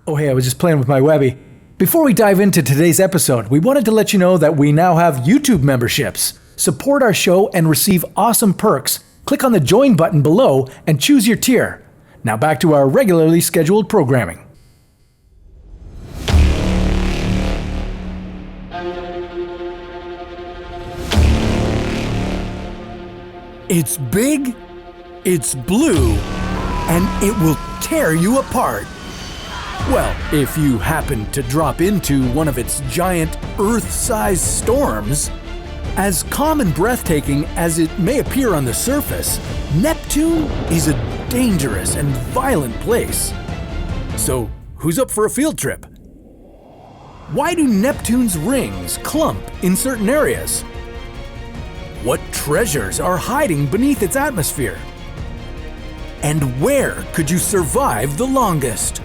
Oh hey, I was just playing with my Webby. Before we dive into today's episode, we wanted to let you know that we now have YouTube memberships. Support our show and receive awesome perks. Click on the join button below and choose your tier. Now back to our regularly scheduled programming. It's big, it's blue, and it will tear you apart. Well, if you happen to drop into one of its giant Earth-sized storms. As calm and breathtaking as it may appear on the surface, Neptune is a dangerous and violent place. So, who's up for a field trip? Why do Neptune's rings clump in certain areas? What treasures are hiding beneath its atmosphere? And where could you survive the longest?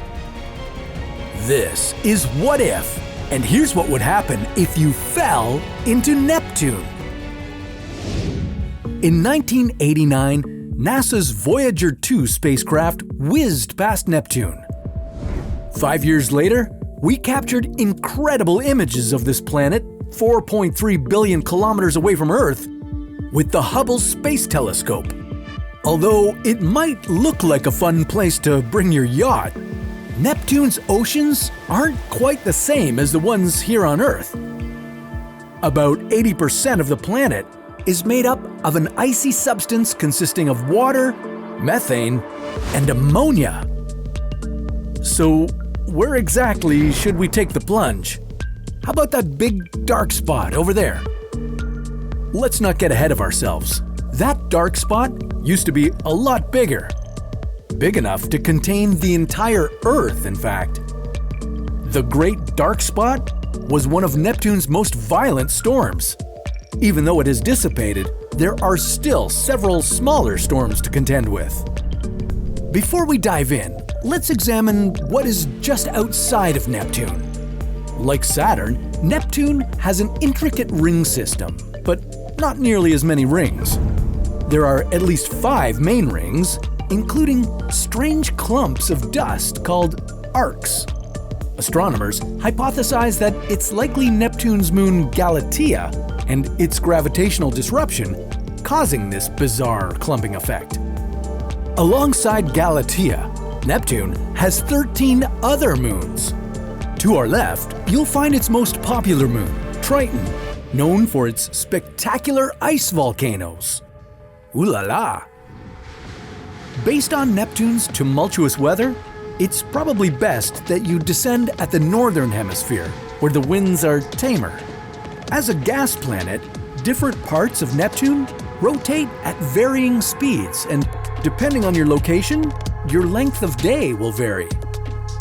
This is What If, and here's what would happen if you fell into Neptune. In 1989, NASA's Voyager 2 spacecraft whizzed past Neptune. 5 years later, we captured incredible images of this planet, 4.3 billion kilometers away from Earth, with the Hubble Space Telescope. Although it might look like a fun place to bring your yacht, Neptune's oceans aren't quite the same as the ones here on Earth. About 80% of the planet is made up of an icy substance consisting of water, methane, and ammonia. So, where exactly should we take the plunge? How about that big dark spot over there? Let's not get ahead of ourselves. That dark spot used to be a lot bigger. Big enough to contain the entire Earth, in fact. The Great Dark Spot was one of Neptune's most violent storms. Even though it has dissipated, there are still several smaller storms to contend with. Before we dive in, let's examine what is just outside of Neptune. Like Saturn, Neptune has an intricate ring system, but not nearly as many rings. There are at least 5 main rings, including strange clumps of dust called arcs. Astronomers hypothesize that it's likely Neptune's moon Galatea and its gravitational disruption causing this bizarre clumping effect. Alongside Galatea, Neptune has 13 other moons. To our left, you'll find its most popular moon, Triton, known for its spectacular ice volcanoes. Ooh la la! Based on Neptune's tumultuous weather, it's probably best that you descend at the northern hemisphere, where the winds are tamer. As a gas planet, different parts of Neptune rotate at varying speeds, and depending on your location, your length of day will vary.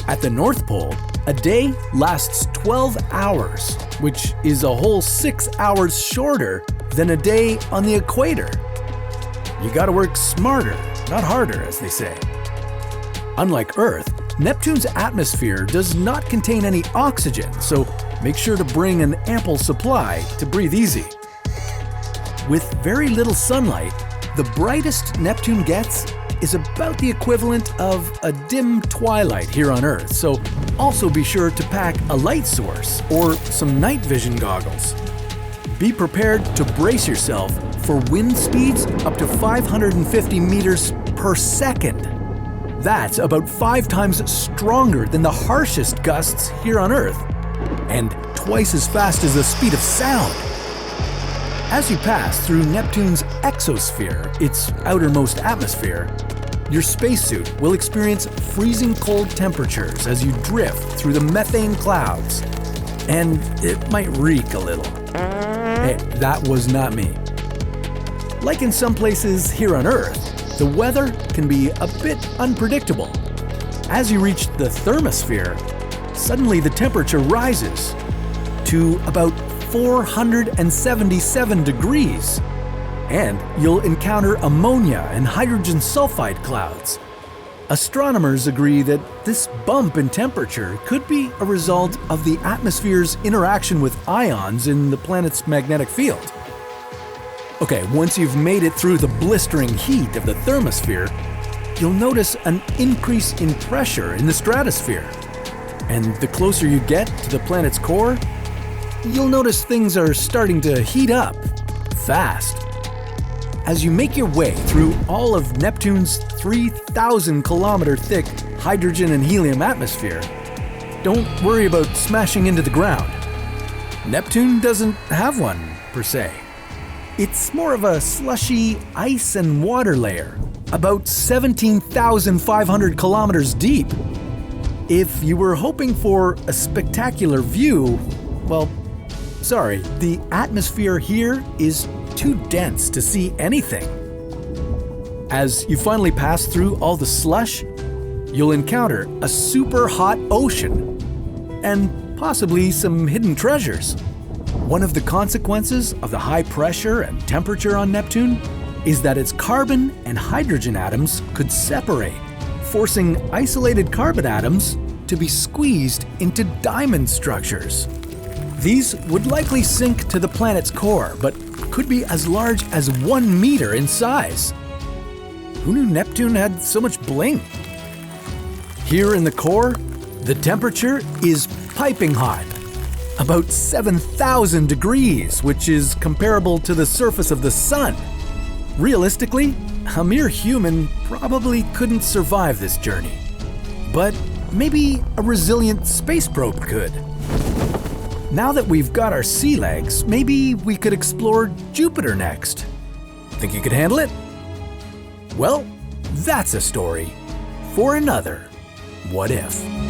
At the North Pole, a day lasts 12 hours, which is a whole 6 hours shorter than a day on the equator. You gotta work smarter, not harder, as they say. Unlike Earth, Neptune's atmosphere does not contain any oxygen, so make sure to bring an ample supply to breathe easy. With very little sunlight, the brightest Neptune gets is about the equivalent of a dim twilight here on Earth, so also be sure to pack a light source or some night vision goggles. Be prepared to brace yourself for wind speeds up to 550 meters per second. That's about 5 times stronger than the harshest gusts here on Earth, and twice as fast as the speed of sound. As you pass through Neptune's exosphere, its outermost atmosphere, your spacesuit will experience freezing cold temperatures as you drift through the methane clouds. And it might reek a little. Hey, that was not me. Like in some places here on Earth, the weather can be a bit unpredictable. As you reach the thermosphere, suddenly the temperature rises to about 477 degrees, and you'll encounter ammonia and hydrogen sulfide clouds. Astronomers agree that this bump in temperature could be a result of the atmosphere's interaction with ions in the planet's magnetic field. Okay, once you've made it through the blistering heat of the thermosphere, you'll notice an increase in pressure in the stratosphere. And the closer you get to the planet's core, you'll notice things are starting to heat up fast. As you make your way through all of Neptune's 3,000-kilometer thick hydrogen and helium atmosphere, don't worry about smashing into the ground. Neptune doesn't have one, per se. It's more of a slushy ice and water layer, about 17,500 kilometers deep. If you were hoping for a spectacular view, well, sorry, the atmosphere here is too dense to see anything. As you finally pass through all the slush, you'll encounter a super hot ocean and possibly some hidden treasures. One of the consequences of the high pressure and temperature on Neptune is that its carbon and hydrogen atoms could separate, forcing isolated carbon atoms to be squeezed into diamond structures. These would likely sink to the planet's core, but could be as large as 1 meter in size. Who knew Neptune had so much bling? Here in the core, the temperature is piping hot, about 7,000 degrees, which is comparable to the surface of the sun. Realistically, a mere human probably couldn't survive this journey. But maybe a resilient space probe could. Now that we've got our sea legs, maybe we could explore Jupiter next. Think you could handle it? Well, that's a story for another What If.